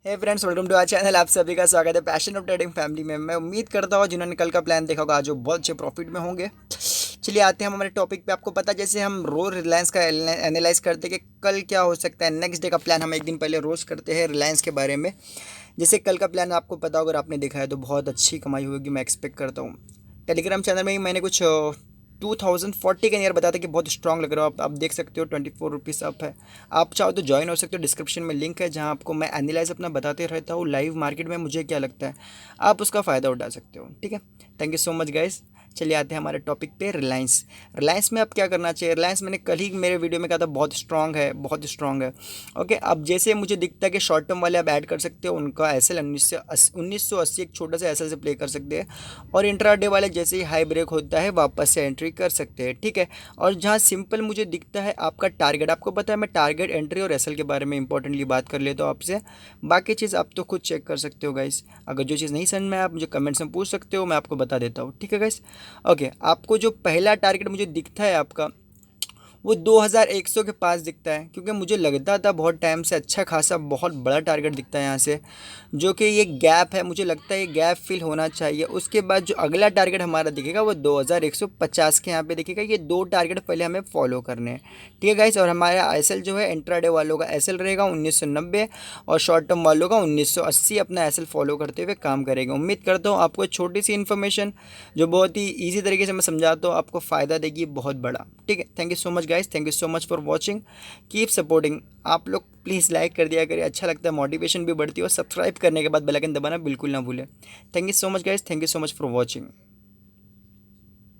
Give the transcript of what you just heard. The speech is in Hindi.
Hey friends, welcome to our channel. आप सभी का स्वागत है पैशन ऑफ ट्रेडिंग फैमिली में। मैं उम्मीद करता हूँ जिन्होंने कल का प्लान देखा होगा आज वो बहुत अच्छे प्रॉफिट में होंगे। चलिए आते हैं हम हमारे टॉपिक पे। आपको पता है जैसे हम रोज रिलायंस का एनालाइज करते हैं कि कल क्या हो सकता है, नेक्स्ट डे का प्लान हम एक दिन पहले रोज करते हैं रिलायंस के बारे में। जैसे कल का प्लान आपको पता होगा, अगर आपने देखा है तो बहुत अच्छी कमाई होगी मैं एक्सपेक्ट करता हूँ। टेलीग्राम चैनल में ही मैंने कुछ 2040 का नियर बताया था कि बहुत स्ट्रांग लग रहा हो। आप देख सकते हो 24 रुपीज़ अप है। आप चाहो तो ज्वाइन हो सकते हो, डिस्क्रिप्शन में लिंक है जहाँ आपको मैं एनालाइज अपना बताते रहता हूँ लाइव मार्केट में मुझे क्या लगता है, आप उसका फ़ायदा उठा सकते हो। ठीक है, thank you so much guys. चलिए आते हैं हमारे टॉपिक पे, रिलायंस। रिलायंस में आप क्या करना चाहिए। रिलायंस मैंने कल ही मेरे वीडियो में कहा था बहुत स्ट्रांग है, बहुत स्ट्रांग है। ओके, अब जैसे मुझे दिखता है कि शॉर्ट टर्म वाले आप ऐड कर सकते हो, उनका एस एल 1980 एक छोटा सा एस एल से प्ले कर सकते हैं। और इंट्राडे वाले जैसे ही हाई ब्रेक होता है वापस से एंट्री कर सकते हैं। ठीक है, और जहाँ सिंपल मुझे दिखता है आपका टारगेट, आपको पता है मैं टारगेट एंट्री और एसएल के बारे में इंपॉर्टेंटली बात कर लेता हूँ आपसे। बाकी चीज़ आप तो खुद चेक कर सकते हो गाइस। अगर जो चीज़ नहीं समझ में आप मुझे कमेंट्स में पूछ सकते हो, मैं आपको बता देता हूँ। ठीक है गाइस। ओके, आपको जो पहला टारगेट मुझे दिखता है आपका, वो 2100 के पास दिखता है, क्योंकि मुझे लगता था बहुत टाइम से अच्छा खासा बहुत बड़ा टारगेट दिखता है यहाँ से। जो कि ये गैप है, मुझे लगता है ये गैप फिल होना चाहिए। उसके बाद जो अगला टारगेट हमारा दिखेगा वो 2150 के यहाँ पे दिखेगा। ये दो टारगेट पहले हमें फॉलो करने हैं। ठीक है गाइस। और हमारा एसएल जो है इंट्राडे वालों का एसएल रहेगा 1990, और शॉर्ट टर्म वालों का 1980 अपना एसएल फॉलो करते हुए काम करेगा। उम्मीद करता हूँ आपको छोटी सी इन्फॉर्मेशन जो बहुत ही ईजी तरीके से मैं समझाता हूँ आपको फ़ायदा देगी बहुत बड़ा। ठीक है, thank you so much guys, thank you so much for watching, keep supporting. आप लोग प्लीज़ लाइक कर दिया करिए, अच्छा लगता है, मोटिवेशन भी बढ़ती है। और सब्सक्राइब करने के बाद बेल आइकन दबाना बिल्कुल ना भूलें। Thank you so much guys, thank you so much for watching.